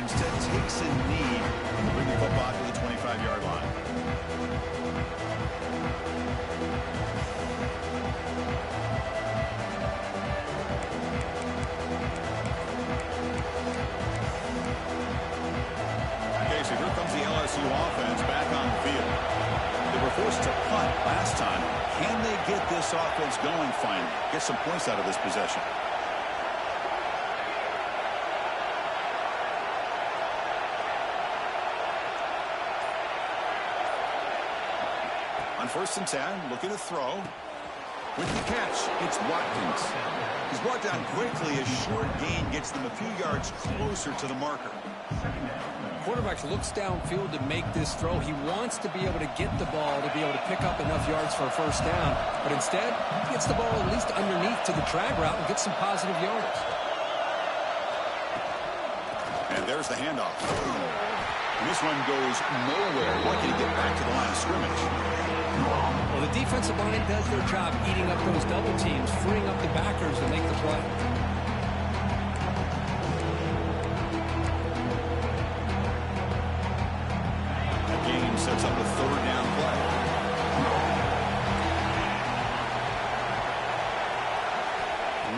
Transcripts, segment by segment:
but instead takes a knee to bring the football to the 25-yard line. Okay, so here comes the LSU offense back on the field. They were forced to punt last time. Can they get this offense going finally? Get some points out of this possession. On 1st and 10, looking to throw. With the catch, it's Watkins. He's brought down quickly. A short gain gets them a few yards closer to the marker. Quarterback looks downfield to make this throw. He wants to be able to get the ball to be able to pick up enough yards for a first down. But instead, he gets the ball at least underneath to the drag route and gets some positive yards. And there's the handoff. And this one goes nowhere. Lucky to get back to the line of scrimmage. Well, the defensive line does their job eating up those double teams, freeing up the backers to make the play. That game sets up a 3rd down play.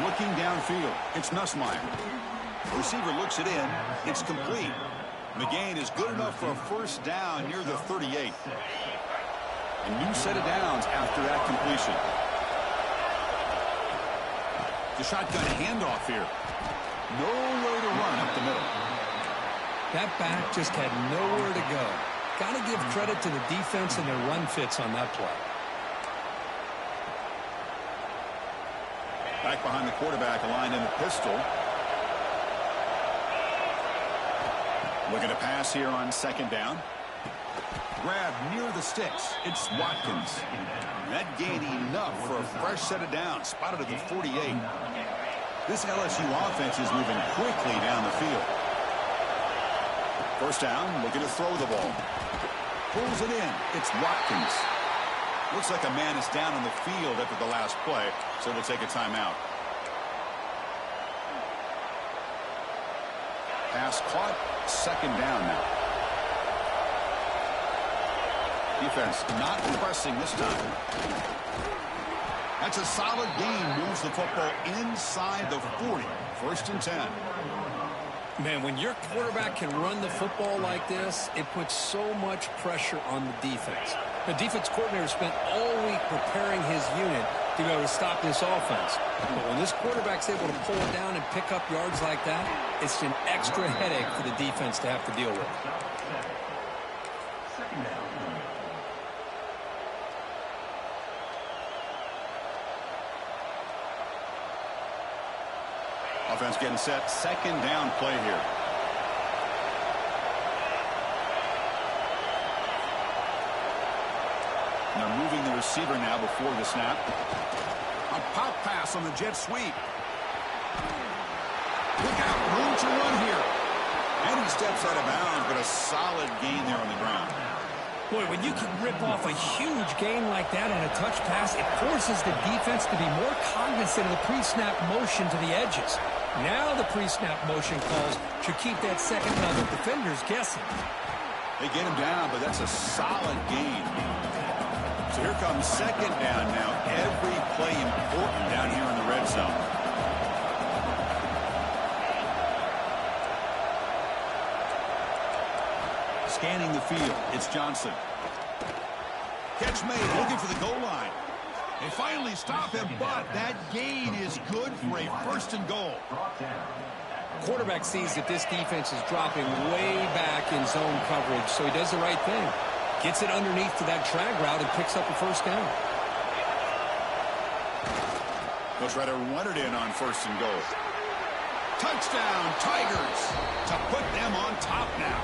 Looking downfield, it's Nussmeier. The receiver looks it in. It's complete. McGain is good enough for a first down near the 38. A new set of downs after that completion. The shotgun handoff here. Nowhere to run up the middle. That back just had nowhere to go. Got to give credit to the defense and their run fits on that play. Back behind the quarterback, aligned in the pistol. Looking to pass here on 2nd down. Grab near the sticks. It's Watkins. That gained enough for a fresh set of downs. Spotted at the 48. This LSU offense is moving quickly down the field. First down, looking to throw the ball. Pulls it in. It's Watkins. Looks like a man is down on the field after the last play, so they'll take a timeout. Pass caught. 2nd down now. Defense not pressing this time. That's a solid gain. Moves the football inside the 40. 1st and 10. Man, when your quarterback can run the football like this, it puts so much pressure on the defense. The defense coordinator spent all week preparing his unit to be able to stop this offense. But when this quarterback's able to pull it down and pick up yards like that, it's an extra headache for the defense to have to deal with. Offense getting set. 2nd down play here. They're moving the receiver now before the snap. A pop pass on the jet sweep. Look out, room to run here. And he steps out of bounds, but a solid gain there on the ground. Boy, when you can rip off a huge gain like that on a touch pass, it forces the defense to be more cognizant of the pre-snap motion to the edges. Now the pre-snap motion calls should keep that second level defenders guessing. They get him down, but that's a solid gain. So here comes 2nd down now. Every play important down here in the red zone. Scanning the field, it's Johnson. Catch made, looking for the goal line. They finally stop him, but that gain is good for a 1st and goal. Quarterback sees that this defense is dropping way back in zone coverage, so he does the right thing. Gets it underneath to that drag route and picks up a 1st down. They'll try to run it in on 1st and goal. Touchdown, Tigers, to put them on top now.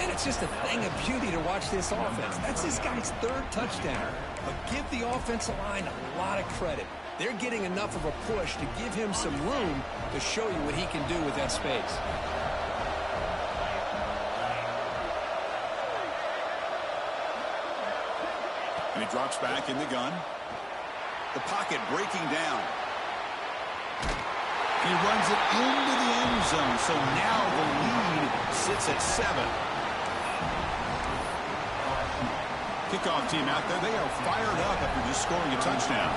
And it's just a thing of beauty to watch this offense. That's this guy's 3rd touchdown. But give the offensive line a lot of credit. They're getting enough of a push to give him some room to show you what he can do with that space. And he drops back in the gun. The pocket breaking down. He runs it into the end zone, so now the lead sits at 7. Kickoff team out there, they are fired up after just scoring a touchdown.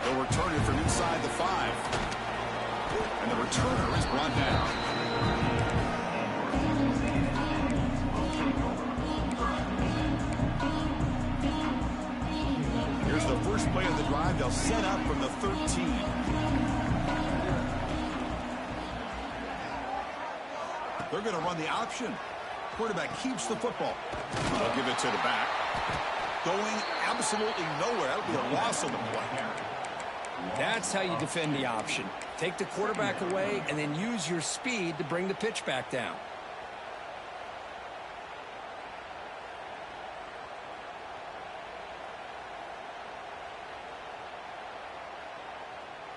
They'll return it from inside the 5. And the returner is brought down. Here's the first play of the drive. They'll set up from the 13. They're going to run the option. Quarterback keeps the football. They'll give it to the back. Going absolutely nowhere. That'll be a loss on the play. That's how you defend the option. Take the quarterback away and then use your speed to bring the pitch back down.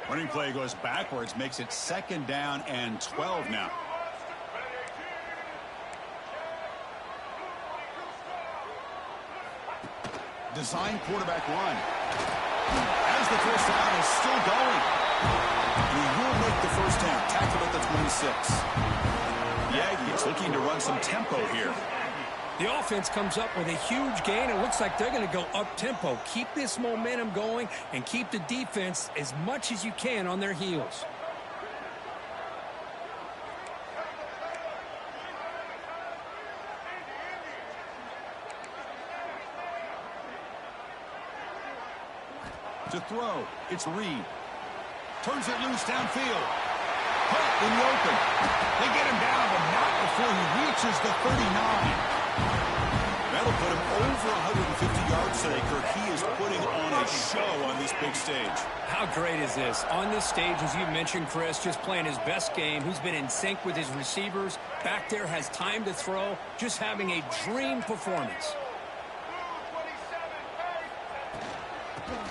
Running play goes backwards, makes it 2nd down and 12 now. Design quarterback run. As the first down is still going. He will make the first down. Tackled at the 26. The Aggies looking to run some tempo here. The offense comes up with a huge gain. It looks like they're going to go up-tempo. Keep this momentum going and keep the defense as much as you can on their heels. To throw, it's Reed. Turns it loose downfield. Put in the open. They get him down, but not before he reaches the 39. That'll put him over 150 yards today, Kirk. He is putting on a show on this big stage. How great is this? On this stage, as you mentioned, Chris, just playing his best game. He's been in sync with his receivers. Back there, has time to throw. Just having a dream performance.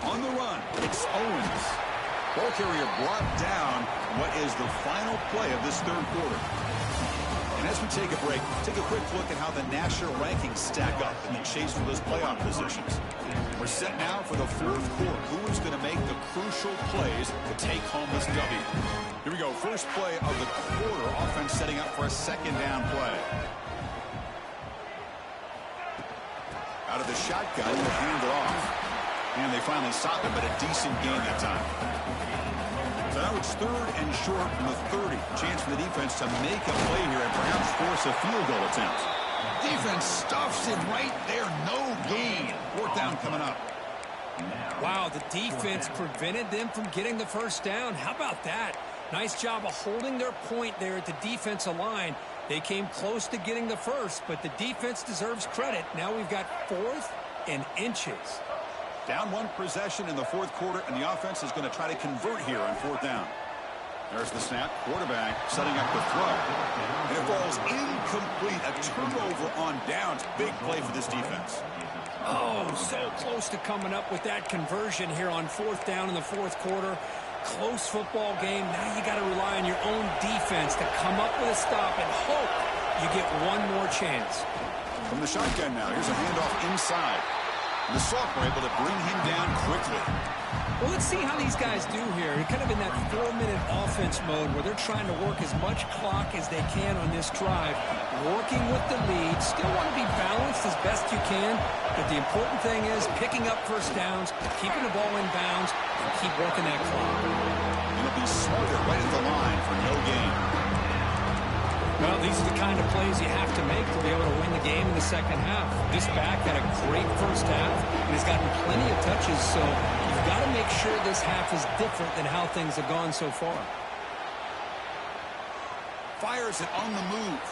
On the run, it's Owens. Ball carrier brought down. What is the final play of this third quarter? And as we take a break, take a quick look at how the national rankings stack up in the chase for those playoff positions. We're set now for the fourth quarter. Who is going to make the crucial plays to take home this W? Here we go. First play of the quarter. Offense setting up for a 2nd down play. Out of the shotgun, he'll hand it off. And they finally stop him, but a decent gain that time. So now it's 3rd and short from the 30. Chance for the defense to make a play here and perhaps force a field goal attempt. Defense stuffs him right there. No gain. 4th down coming up. Wow, the defense prevented them from getting the first down. How about that? Nice job of holding their point there at the defensive line. They came close to getting the first, but the defense deserves credit. Now we've got 4th and inches. Down 1 possession in the fourth quarter, and the offense is going to try to convert here on 4th down. There's the snap. Quarterback setting up the throw. And it falls incomplete. A turnover on downs. Big play for this defense. Oh, so close to coming up with that conversion here on 4th down in the fourth quarter. Close football game. Now you got to rely on your own defense to come up with a stop and hope you get one more chance. From the shotgun now, here's a handoff inside. And the sophomore able to bring him down quickly. Well, let's see how these guys do here. They're kind of in that 4-minute offense mode where they're trying to work as much clock as they can on this drive. Working with the lead. Still want to be balanced as best you can. But the important thing is picking up first downs, keeping the ball in bounds, and keep working that clock. It'll be smarter right at the line for no gain. Well, these are the kind of plays you have to make to be able to win the game in the second half. This back had a great first half and has gotten plenty of touches, so you've got to make sure this half is different than how things have gone so far. Fires it on the move.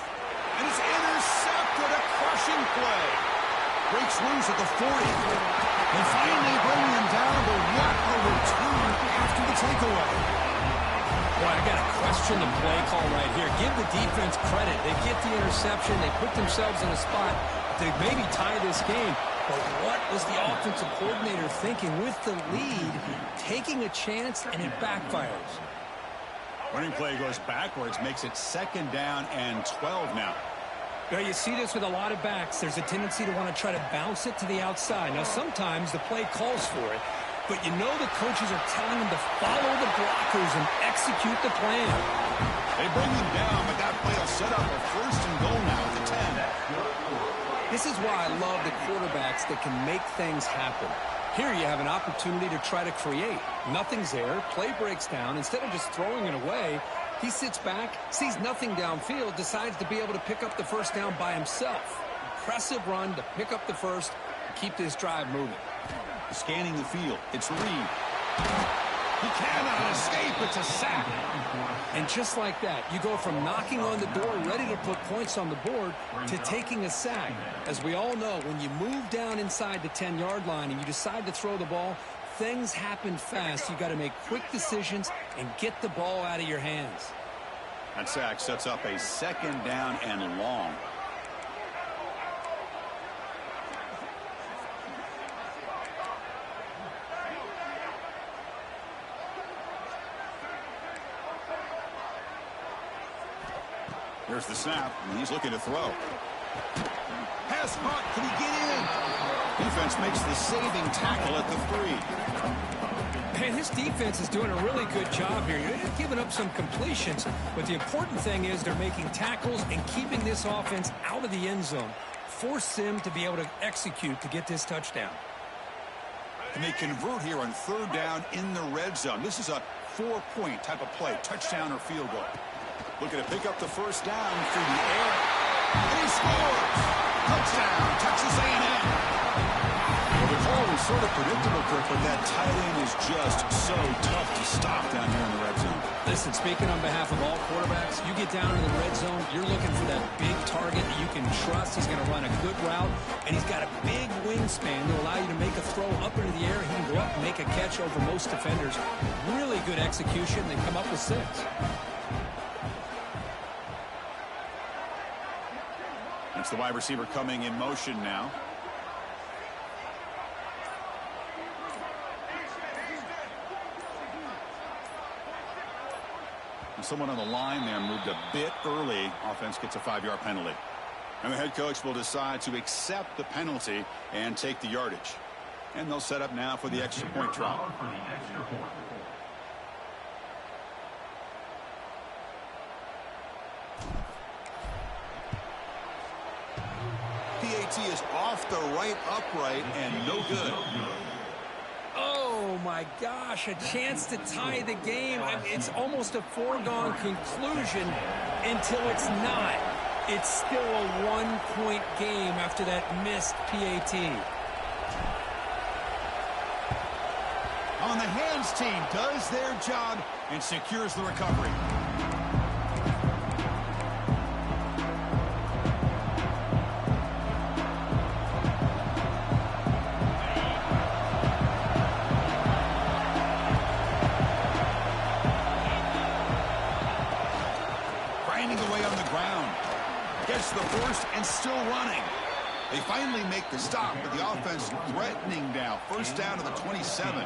And it's intercepted. A crushing play. Breaks loose at the 40. They finally bring him down, but what a return after the takeaway. Boy, I got to question the play call right here. Give the defense credit. They get the interception. They put themselves in a spot to maybe tie this game. But what was the offensive coordinator thinking with the lead, taking a chance, and it backfires? Running play goes backwards, makes it 2nd down and 12 now. Well, you see this with a lot of backs. There's a tendency to want to try to bounce it to the outside. Now, sometimes the play calls for it, but you know the coaches are telling them to follow the blockers and execute the plan. They bring him down, but that play will set up a first and goal now at the 10. This is why I love the quarterbacks that can make things happen. Here you have an opportunity to try to create. Nothing's there. Play breaks down. Instead of just throwing it away, he sits back, sees nothing downfield, decides to be able to pick up the first down by himself. Impressive run to pick up the first and keep this drive moving. Scanning the field. It's Reed. He cannot escape. It's a sack. And just like that, you go from knocking on the door, ready to put points on the board, to taking a sack. As we all know, when you move down inside the 10-yard line and you decide to throw the ball, things happen fast. You got to make quick decisions and get the ball out of your hands. That sack sets up a second down and long. Here's the snap, and he's looking to throw. Pass caught. Can he get in? Defense makes the saving tackle at the 3. Man, this defense is doing a really good job here. They're giving up some completions, but the important thing is they're making tackles and keeping this offense out of the end zone. Force them to be able to execute to get this touchdown. And they convert here on third down in the red zone. This is a 4-point type of play, touchdown or field goal. Looking to pick up the first down through the air. And he scores! Touchdown, Texas A&M. Well, the call was sort of predictable, Kirk, but that tight end is just so tough to stop down here in the red zone. Listen, speaking on behalf of all quarterbacks, you get down in the red zone, you're looking for that big target that you can trust. He's going to run a good route, and he's got a big wingspan to allow you to make a throw up into the air. He can go up and make a catch over most defenders. Really good execution. They come up with 6. It's the wide receiver coming in motion now. And someone on the line there moved a bit early. Offense gets a 5-yard penalty. And the head coach will decide to accept the penalty and take the yardage. And they'll set up now for the extra point try. PAT is off the right upright and no good. Oh, my gosh, a chance to tie the game. It's almost a foregone conclusion until it's not. It's still a 1-point game after that missed PAT. On the hands team does their job and secures the recovery. The first and still running. They finally make the stop, but the offense threatening now. First down to the 27.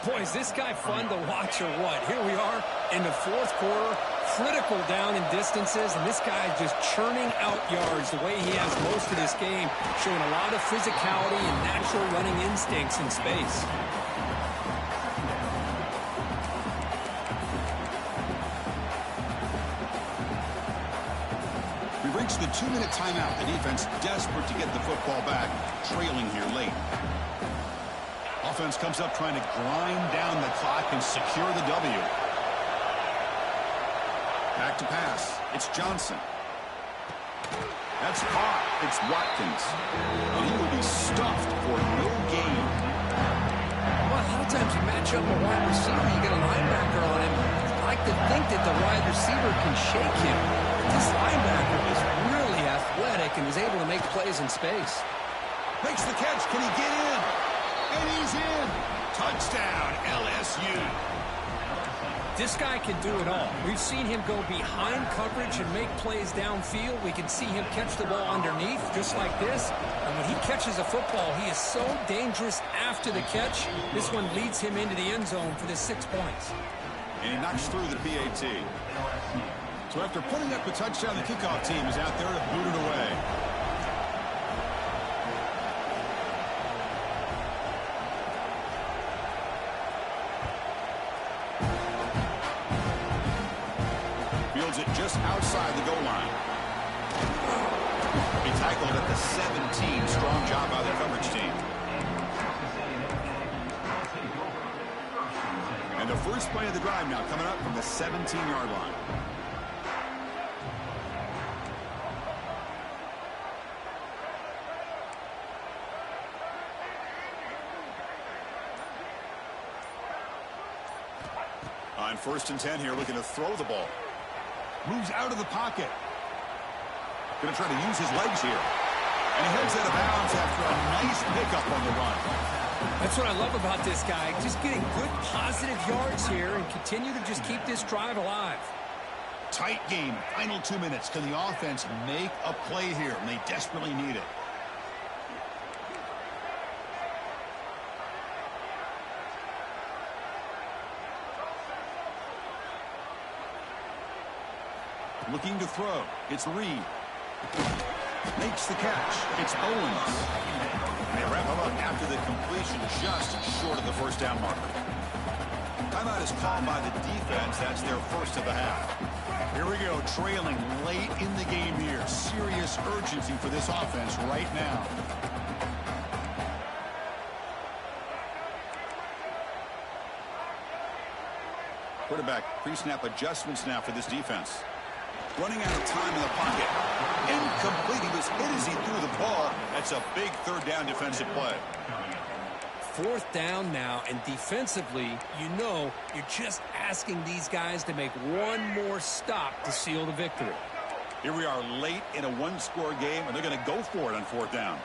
Boy, is this guy fun to watch or what? Here we are in the 4th quarter, critical down in distances, and this guy is just churning out yards the way he has most of this game, showing a lot of physicality and natural running instincts in space. The 2-minute timeout. The defense desperate to get the football back, trailing here late. Offense comes up trying to grind down the clock and secure the W. Back to pass. It's Johnson. That's caught. It's Watkins. And he will be stuffed for no gain. Well, a lot of times you match up a wide receiver, you get a linebacker on him. I like to think that the wide receiver can shake him. This linebacker is really athletic and is able to make plays in space. Makes the catch. Can he get in? And he's in. Touchdown, LSU. This guy can do it all. We've seen him go behind coverage and make plays downfield. We can see him catch the ball underneath, just like this. And when he catches a football, he is so dangerous after the catch. This one leads him into the end zone for the 6 points. And he knocks through the PAT. So after putting up a touchdown, the kickoff team is out there to boot it away. Fields it just outside the goal line. He tackled at the 17. Strong job by the coverage team. And the first play of the drive now coming up from the 17-yard line. On 1st and 10 here, looking to throw the ball. Moves out of the pocket. Going to try to use his legs here. And he heads out of bounds after a nice pickup on the run. That's what I love about this guy. Just getting good positive yards here and continue to just keep this drive alive. Tight game. Final 2 minutes. Can the offense make a play here? And they desperately need it. Looking to throw. It's Reed. Makes the catch. It's Owens. They wrap him up after the completion, just short of the first down marker. Timeout is called by the defense. That's their first of the half. Here we go, trailing late in the game here. Serious urgency for this offense right now. Quarterback pre-snap adjustments now for this defense. Running out of time in the pocket. Incomplete. He was hit as he threw the ball. That's a big third down defensive play. 4th down now, and defensively, you know, you're just asking these guys to make one more stop to seal the victory. Here we are late in a one-score game, and they're going to go for it on 4th down.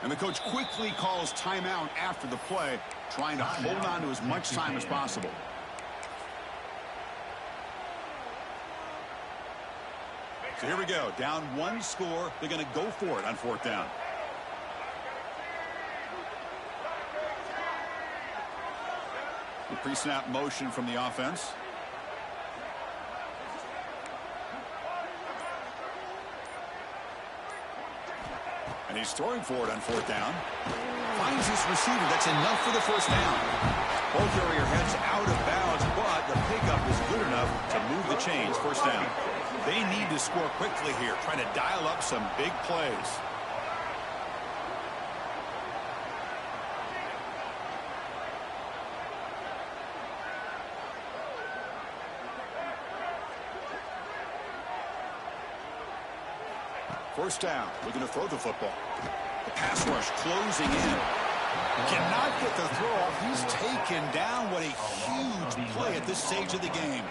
And the coach quickly calls timeout after the play, trying to hold on to as much time as possible. So here we go. Down 1 score. They're going to go for it on 4th down. The pre-snap motion from the offense. And he's throwing for it on 4th down. Finds his receiver. That's enough for the first down. Ball carrier heads out of bounds, but the pickup is good enough to move the chains. First down. They need to score quickly here, trying to dial up some big plays. First down, looking to throw the football. The pass rush closing in. Cannot get the throw off. He's taken down. What a huge play at this stage of the game.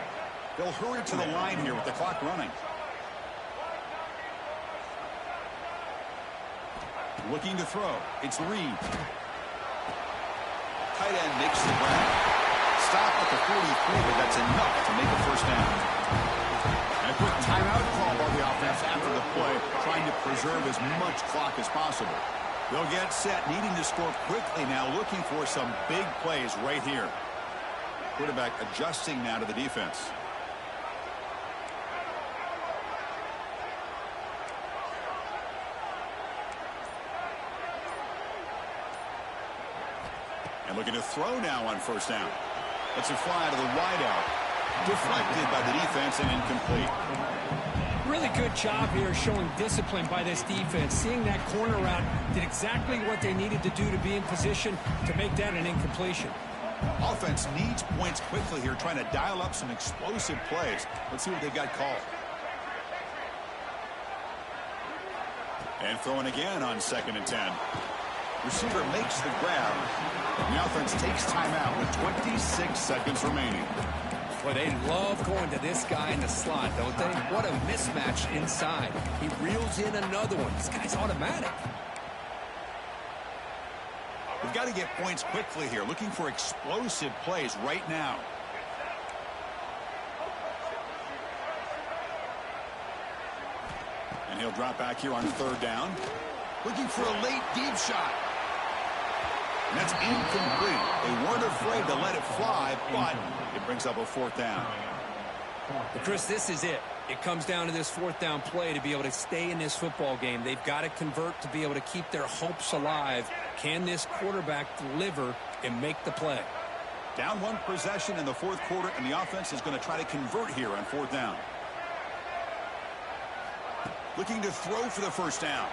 They'll hurry to the line here with the clock running. Looking to throw. It's Reed. Tight end makes the grab. Stop at the 43, but that's enough to make a first down. And a quick timeout call by the offense after the play, trying to preserve as much clock as possible. They'll get set, needing to score quickly now, looking for some big plays right here. Quarterback adjusting now to the defense. And looking to throw now on first down. Let's it fly to the wideout. Deflected by the defense and incomplete. Really good job here showing discipline by this defense. Seeing that corner route, did exactly what they needed to do to be in position to make that an incompletion. Offense needs points quickly here, trying to dial up some explosive plays. Let's see what they've got called. And throwing again on 2nd and 10. Receiver makes the grab. The offense takes timeout with 26 seconds remaining. Boy, they love going to this guy in the slot, don't they? What a mismatch inside. He reels in another one. This guy's automatic. We've got to get points quickly here. Looking for explosive plays right now. And he'll drop back here on 3rd down. Looking for a late deep shot. That's incomplete. They weren't afraid to let it fly, but it brings up a fourth down. But Chris, this is it. It comes down to this fourth down play to be able to stay in this football game. They've got to convert to be able to keep their hopes alive. Can this quarterback deliver and make the play? Down one possession in the fourth quarter, and the offense is going to try to convert here on fourth down. Looking to throw for the first down.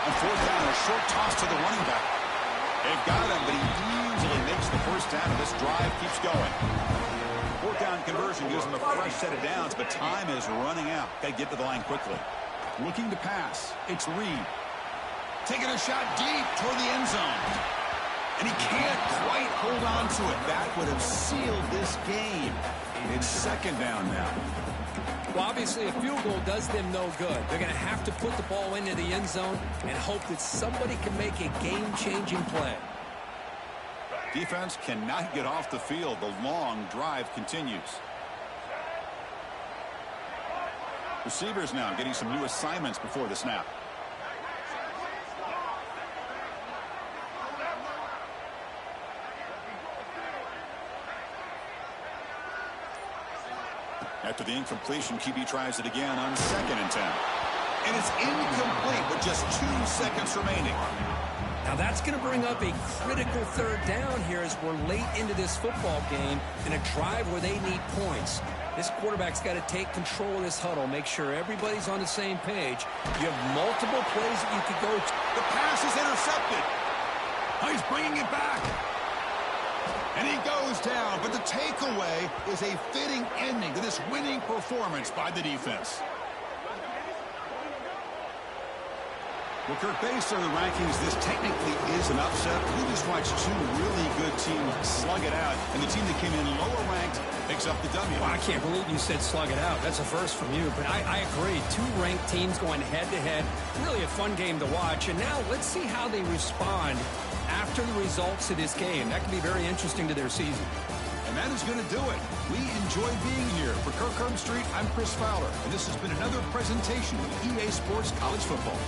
On fourth down, a short toss to the running back. They've got him, but he easily makes the first down, and this drive keeps going. Fourth down conversion gives them a fresh set of downs, but time is running out. Got to get to the line quickly. Looking to pass. It's Reed. Taking a shot deep toward the end zone. And he can't quite hold on to it. That would have sealed this game. It's second down now. Well, obviously, a field goal does them no good. They're going to have to put the ball into the end zone and hope that somebody can make a game-changing play. Defense cannot get off the field. The long drive continues. Receivers now getting some new assignments before the snap. After the incompletion, QB tries it again on 2nd and 10. And it's incomplete with just 2 seconds remaining. Now that's going to bring up a critical third down here as we're late into this football game in a drive where they need points. This quarterback's got to take control of this huddle, make sure everybody's on the same page. You have multiple plays that you could go to. The pass is intercepted. He's bringing it back. And he goes down, but the takeaway is a fitting ending to this winning performance by the defense. Well, Kirk, based on the rankings, this technically is an upset. We just watched 2 really good teams slug it out, and the team that came in lower ranked picks up the W. Well, I can't believe you said slug it out. That's a first from you, but I agree. 2 ranked teams going head-to-head. Really a fun game to watch, and now let's see how they respond after the results of this game. That can be very interesting to their season. And that is going to do it. We enjoy being here. For Kirk Herbstreit, I'm Chris Fowler, and this has been another presentation of EA Sports College Football.